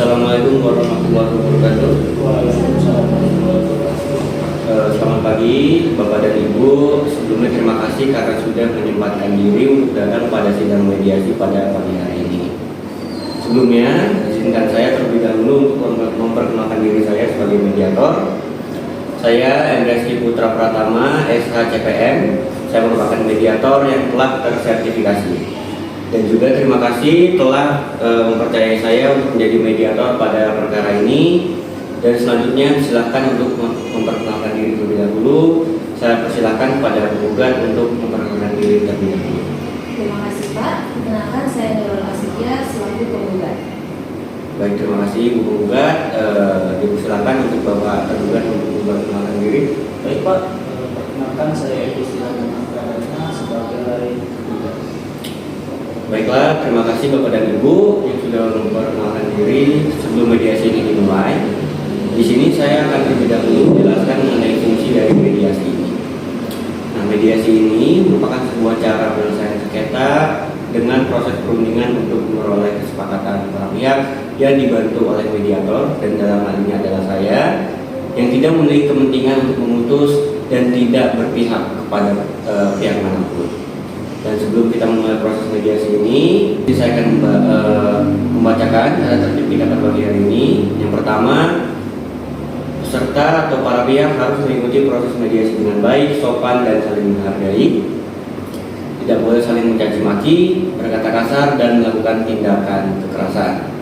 Assalamualaikum warahmatullahi wabarakatuh. Selamat pagi Bapak dan Ibu. Sebelumnya terima kasih karena sudah menyempatkan diri untuk datang pada sidang mediasi pada pagi hari ini. Sebelumnya, izinkan saya terlebih dahulu untuk memperkenalkan diri saya sebagai mediator. Saya Endreski Putra Pratama, SHCPM. Saya merupakan mediator yang telah tersertifikasi. Dan juga terima kasih telah mempercayai saya untuk menjadi mediator pada perkara ini. Dan selanjutnya silakan untuk memperkenalkan diri terlebih dahulu. Saya persilahkan kepada penggugat untuk memperkenalkan diri terlebih dahulu. Terima kasih Pak. Perkenalkan saya Nurul Askia selaku penggugat. Baik, terima kasih Bu Penggugat. Dipersilakan untuk Bapak tergugat untuk memperkenalkan diri. Baik Pak, perkenalkan saya Edi Silakan Anggarana sebagai penggugat. Baiklah, terima kasih Bapak dan Ibu yang sudah memperkenalkan diri. Sebelum mediasi ini dimulai, di sini saya akan terlebih dahulu menjelaskan mengenai fungsi dari mediasi ini. Nah, mediasi ini merupakan sebuah cara penyelesaian sengketa dengan proses perundingan untuk memperoleh kesepakatan para pihak yang dibantu oleh mediator, dan dalam hal ini adalah saya, yang tidak memiliki kepentingan untuk memutus dan tidak berpihak kepada pihak manapun. Dan sebelum kita memulai proses mediasi ini, saya akan membacakan tata tertib kita pagi hari ini. Yang pertama, peserta atau para pihak harus mengikuti proses mediasi dengan baik, sopan, dan saling menghargai. Tidak boleh saling mencaci maki, berkata kasar, dan melakukan tindakan kekerasan.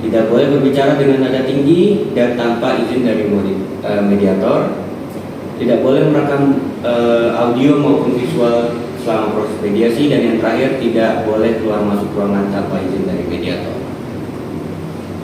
Tidak boleh berbicara dengan nada tinggi dan tanpa izin dari mediator. Tidak boleh merekam audio maupun visual selama proses mediasi, dan yang terakhir tidak boleh keluar masuk ruangan tanpa izin dari mediator.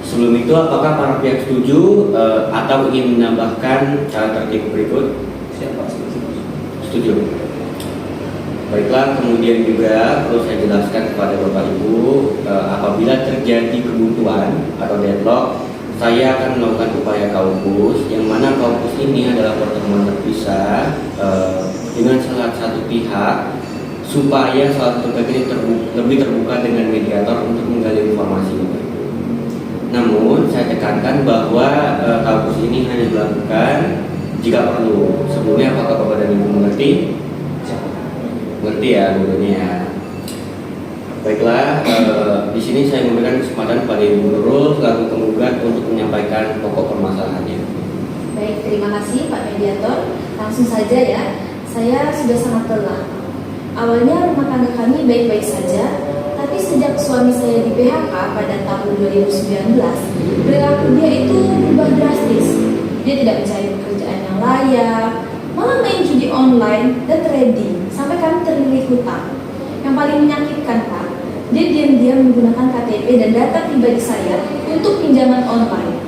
Sebelum itu, apakah para pihak setuju atau ingin menambahkan cara tertib berikut? Siapa setuju? Setuju. Baiklah, kemudian juga perlu saya jelaskan kepada Bapak Ibu, apabila terjadi kebuntuan atau deadlock, saya akan melakukan upaya kaukus, yang mana kaukus ini adalah pertemuan terpisah dengan salah satu pihak, supaya salah satu pihak ini lebih terbuka dengan mediator untuk menggali informasi. Namun saya tekankan bahwa kaukus ini hanya dilakukan jika perlu. Sebelumnya apakah Bapak dan Ibu mengerti? Mengerti ya, dulunya. Baiklah, di sini saya memberikan kesempatan kepada Ibu Nurul selaku penggugat untuk menyampaikan pokok permasalahannya. Baik, terima kasih Pak Mediator. Langsung saja ya, saya sudah sangat lelah. Awalnya rumah tangga kami baik-baik saja, tapi sejak suami saya di PHK pada tahun 2019, perilaku dia itu berubah drastis. Dia tidak mencari pekerjaan yang layak, malah main judi online dan trading, sampai kami terlilit hutang. Yang paling menyakitkan Pak, dia diam-diam menggunakan KTP dan data pribadi saya untuk pinjaman online.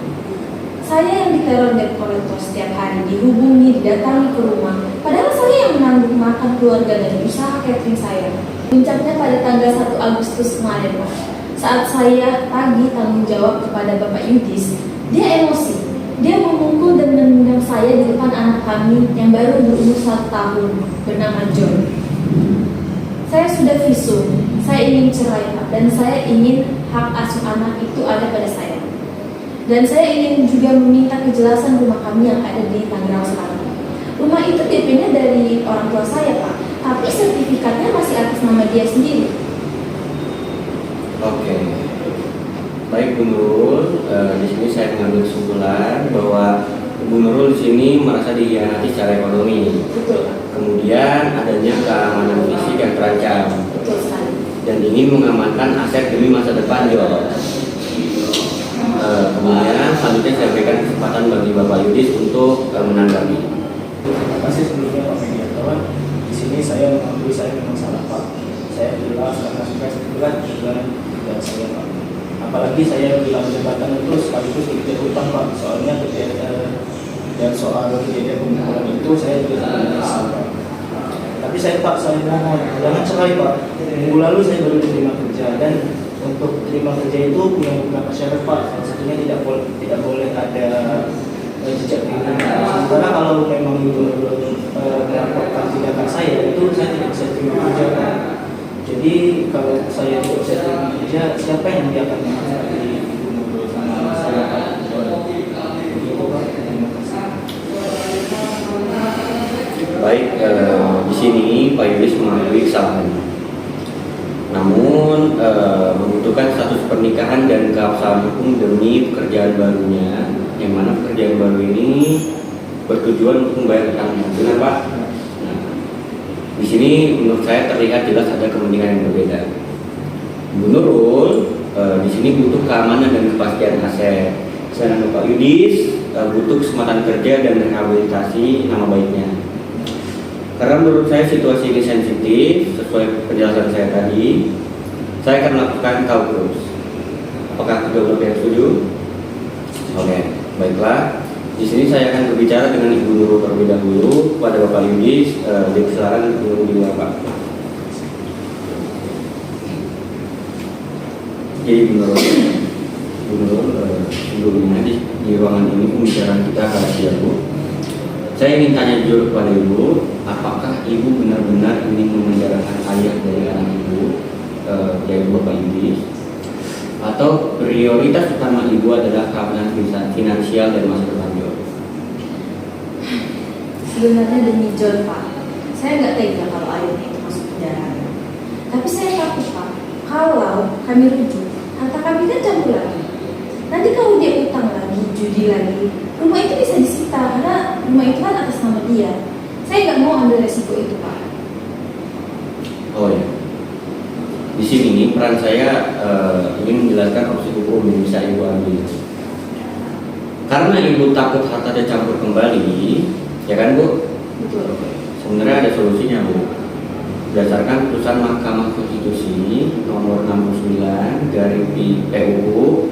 Saya yang diteror debt collector setiap hari, dihubungi, didatangi ke rumah, padahal saya yang menanggung makan keluarga dan usaha catering saya. Puncaknya pada tanggal 1 Agustus kemarin, Pak, saat saya tagih tanggung jawab kepada Bapak Yudis, dia emosi. Dia memukul dan menendang saya di depan anak kami yang baru berumur 1 tahun, bernama John. Saya sudah visum, saya ingin cerai Pak, dan saya ingin hak asuh anak itu ada pada saya. Dan saya ingin juga meminta kejelasan rumah kami yang ada di Tangerang Selatan. Rumah itu DP-nya dari orang tua saya Pak, tapi sertifikatnya masih atas nama dia sendiri. Oke. Baik Bu Nurul, di sini saya mengambil kesimpulan bahwa Bu Nurul di sini merasa dikhianati secara ekonomi. Betul Pak. Kemudian adanya keamanan fisik yang terancam. Betul sekali. Dan ingin mengamankan aset demi masa depan Jo. Kemudian selanjutnya saya berikan kesempatan bagi Bapak Yudis untuk menanggapi. Terima kasih sebelumnya Pak Mediator. Di sini saya mengakui saya memang salah Pak. Saya bilang karena sudah sebulan dan saya Pak. Apalagi saya bilang jabatan itu sekaligus dikejar hutang Pak. Soalnya dan soal kejadian pemukulan itu saya juga menyesal Pak. Tapi saya mohon jangan cerai Pak. Minggu lalu saya baru terima kerja, dan untuk terima kerja itu punya beberapa syarat Pak. Salah satunya tidak boleh ada jejak kriminal. Sementara kalau memang itu melakukan tindakan saya, itu saya tidak bisa terima kerja Pak. Jadi kalau saya tidak bisa terima kerja, siapa yang dia akan menghadapi Ibu Nurul sama di sini Pak Yudis mengakui kesalahannya. Namun membutuhkan status pernikahan dan keabsahan hukum demi pekerjaan barunya, yang mana pekerjaan baru ini bertujuan untuk membayar utangnya. Benar Pak? Nah, di sini menurut saya terlihat jelas ada kepentingan yang berbeda. Ibu Nurul di sini butuh keamanan dan kepastian aset, sedangkan Pak Yudis butuh kesempatan kerja dan rehabilitasi nama baiknya. Karena menurut saya situasi ini sensitif, sesuai penjelasan saya tadi, saya akan melakukan kaukus. Apakah kedua belah pihak setuju? Oke, baiklah. Di sini saya akan berbicara dengan Ibu Nurul terlebih dahulu. Kepada Bapak Yudis, silakan menunggu di luar Pak. Jadi Ibu Nurul, sebelumnya di ruangan ini pembicaraan kita rahasia Bu. Saya ingin tanya jujur kepada Ibu, apakah Ibu benar-benar ingin memenjarakan ayah dari anak Ibu, yaitu Bapak Yudis, atau prioritas utama Ibu adalah keamanan finansial dan masa depan John? Sebenarnya demi John Pak, saya nggak tega kalau ayahnya itu masuk penjara. Tapi saya takut Pak, kalau kami rujuk, harta kami kan campur lagi. Nanti kalau dia utang lagi, judi lagi, rumah itu bisa disita karena rumah itu kan atas nama dia. Saya nggak mau ambil resiko itu Pak. Oh ya, di sini peran saya ingin menjelaskan opsi hukum yang bisa Ibu ambil. Karena Ibu takut harta dicampur kembali, ya kan Bu? Betul. Sebenarnya ada solusinya Bu. Berdasarkan putusan Mahkamah Konstitusi nomor 69 garing PUU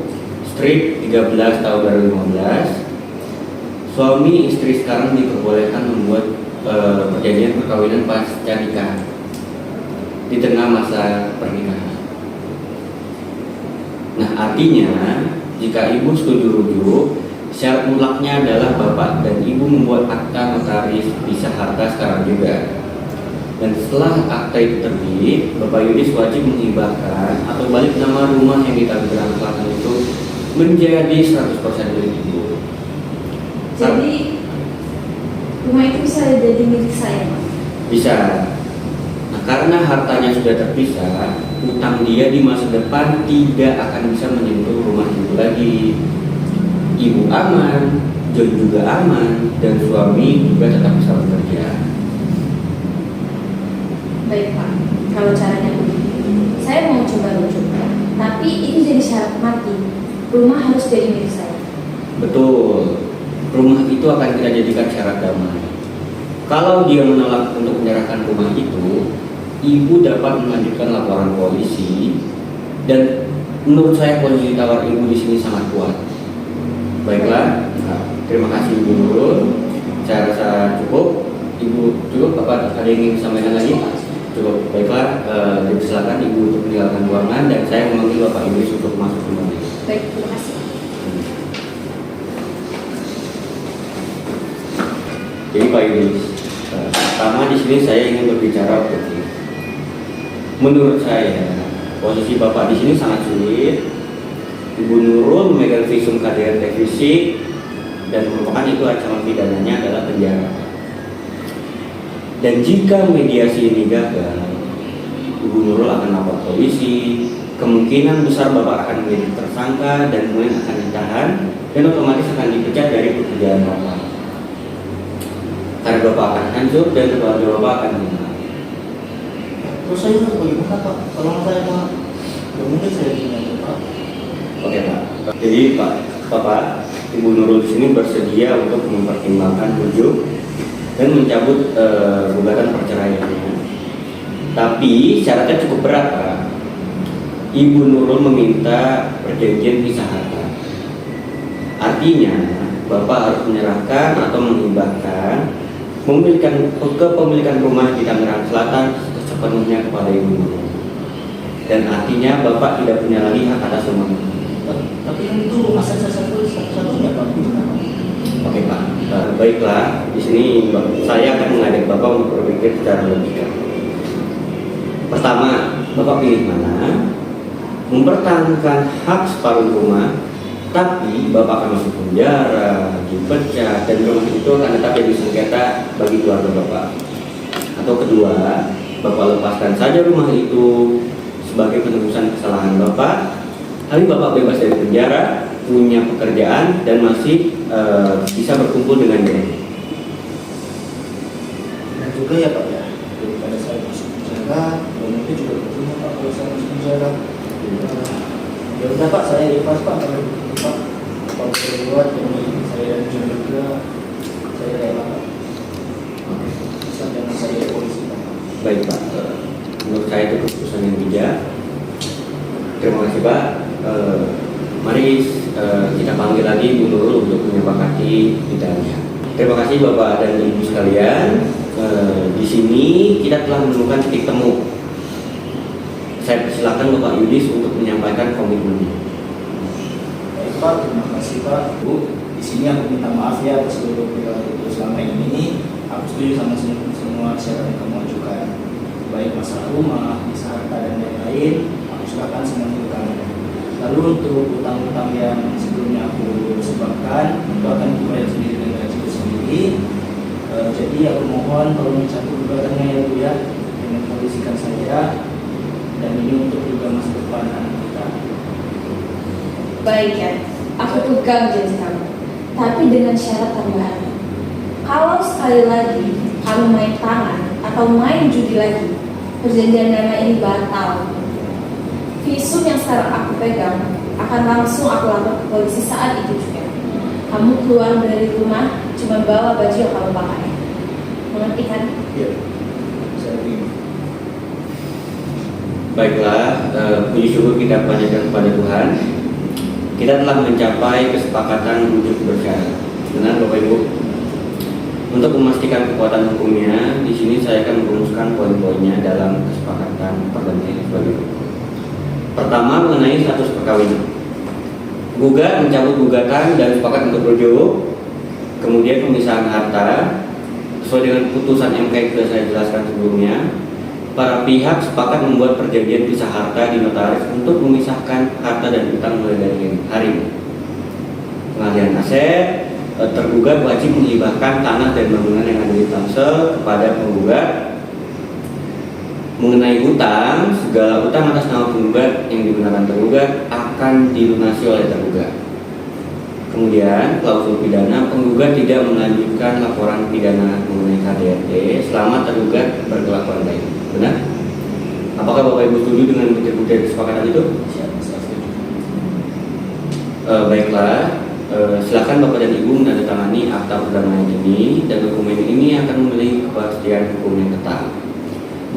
Strip 13 tahun 2015, suami istri sekarang diperbolehkan membuat perjanjian perkawinan pasca nikah di tengah masa pernikahan. Nah, artinya jika Ibu setuju rujuk, syarat mutlaknya adalah Bapak dan Ibu membuat akta notaris pisah harta sekarang juga. Dan setelah akta itu terbit, Bapak Yudis wajib menghibahkan atau balik nama rumah yang di Tangerang Selatan itu menjadi 100% milik Ibu. Jadi rumah itu bisa jadi milik saya Pak? Bisa. Nah, karena hartanya sudah terpisah, utang dia di masa depan tidak akan bisa menyentuh rumah Ibu lagi. Ibu aman, John juga aman, dan suami juga tetap bisa bekerja. Baik Pak, kalau caranya begini, saya mau coba rujuk, tapi ini jadi syarat mati. Rumah harus jadi milik saya. Betul, rumah itu akan kita jadikan syarat damai. Kalau dia menolak untuk menyerahkan rumah itu, Ibu dapat melanjutkan laporan polisi, dan menurut saya kondisi tawar Ibu di sini sangat kuat. Baiklah, terima kasih Ibu Nurul. Saya rasa cukup. Ibu cukup, apa ada yang ingin disampaikan lagi? Cukup. Baiklah, silakan Ibu untuk meninggalkan ruangan dan saya memanggil Bapak Ibu untuk masuk kembali. Baik, terima kasih. Jadi Pak Yudis, pertama di sini saya ingin berbicara begini. Menurut saya posisi Bapak di sini sangat sulit. Ibu Nurul memegang visum KDRT fisik dan merupakan itu ancaman pidananya adalah penjara. Dan jika mediasi ini gagal, Ibu Nurul akan lapor polisi. Kemungkinan besar Bapak akan menjadi tersangka dan kemudian akan ditahan dan otomatis akan dipecat dari pekerjaan Bapak. Karena Bapak akan hancur dan keluarga Bapak akan hilang. Terus saya harus bagaimana Pak? Kalau saya Pak, ya mungkin saya gini Pak. Oke Pak. Jadi Bapak, Ibu Nurul di sini bersedia untuk mempertimbangkan rujuk dan mencabut gugatan perceraiannya. Tapi syaratnya cukup berat Pak. Ibu Nurul meminta perjanjian pisah harta. Artinya Bapak harus menyerahkan atau menghibahkan kepemilikan rumah di Tangerang Selatan sepenuhnya kepada Ibu Nurul. Dan artinya Bapak tidak punya lagi hak atas rumah itu. Tapi kan itu rumah saya satu-satunya Pak. Oke Pak, baiklah. Di sini saya akan mengajak Bapak untuk berpikir secara logika. Pertama, Bapak pilih mana? Mempertahankan hak separuh rumah, tapi Bapak akan masuk penjara, dipecat, dan rumah itu akan tetap jadi sengketa bagi keluarga Bapak. Atau kedua, Bapak lepaskan saja rumah itu sebagai penebusan kesalahan Bapak. Hari Bapak bebas dari penjara, punya pekerjaan, dan masih bisa berkumpul dengan diri. Dan juga ya Pak ya, daripada saya masuk penjara, dan itu juga berguna Pak kalau saya masuk penjara. Ya udah Pak, saya ikhlas Pak kalau begitu Pak. Kalau saya buat demi saya juga, saya rela Pak. Bisa dengan saya polisi Pak. Baik Pak, menurut saya itu keputusan yang bijak. Terima kasih Pak. Mari kita panggil lagi Bu Nurul untuk menyepakati bidangnya. Terima kasih Bapak dan Ibu sekalian. Di sini kita telah menemukan titik temu. Saya persilakan Bapak Yudis untuk menyampaikan komitmennya. Baik Pak, terima kasih Pak. Bu, di sini aku minta maaf ya atas seluruh perilaku selama ini. Aku setuju sama semua syarat yang kamu ajukan. Baik masalah rumah, bisa harta dan lain-lain. Aku silakan semua itu kamu. Lalu untuk utang-utang yang sebelumnya aku sebabkan, itu akan dibayar sendiri dengan gajiku sendiri. Jadi aku mohon tolong cabut gugatannya ya Bu ya, dengan kondisikan saya. Dan ini untuk juga masa depan anak kita. Baik ya, aku pegang janji kamu. Tapi dengan syarat tambahan. Kalau sekali lagi kamu main tangan atau main judi lagi, perjanjian dana ini batal. Visum yang sekarang aku pegang akan langsung aku lapor ke polisi saat itu juga. Kamu keluar dari rumah cuma bawa baju yang kamu pakai. Mengerti kan? Iya, saya terima. Baiklah, puji syukur kita panjatkan kepada Tuhan. Kita telah mencapai kesepakatan rujuk bersyarat. Benar Bapak Ibu? Untuk memastikan kekuatan hukumnya, di sini saya akan merumuskan poin-poinnya dalam kesepakatan perjanjian sebagai berikut. Pertama, mengenai status perkawinan. Gugat mencabut gugatan dan sepakat untuk rujuk. Kemudian pemisahan harta sesuai dengan putusan MK yang sudah saya jelaskan sebelumnya. Para pihak sepakat membuat perjanjian pisah harta di notaris untuk memisahkan harta dan utang mulai dari hari ini. Pengalihan aset, tergugat wajib menghibahkan tanah dan bangunan yang ada di Tangsel kepada penggugat. Mengenai hutang, segala hutang atas nama penggugat yang digunakan tergugat akan dilunasi oleh tergugat. Kemudian klausul pidana, penggugat tidak melanjutkan laporan pidana mengenai KDRT selama tergugat berkelakuan baik. Benar? Apakah Bapak Ibu setuju dengan bukti-bukti kesepakatan itu? Siap, saya setuju. Baiklah, silakan Bapak dan Ibu menandatangani akta perdamaian ini, dan dokumen ini akan memiliki kepastian hukum yang tetap.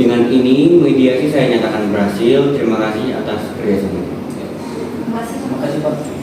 Dengan ini mediasi saya nyatakan berhasil. Terima kasih atas kerjasama. Terima kasih. Terima kasih Pak.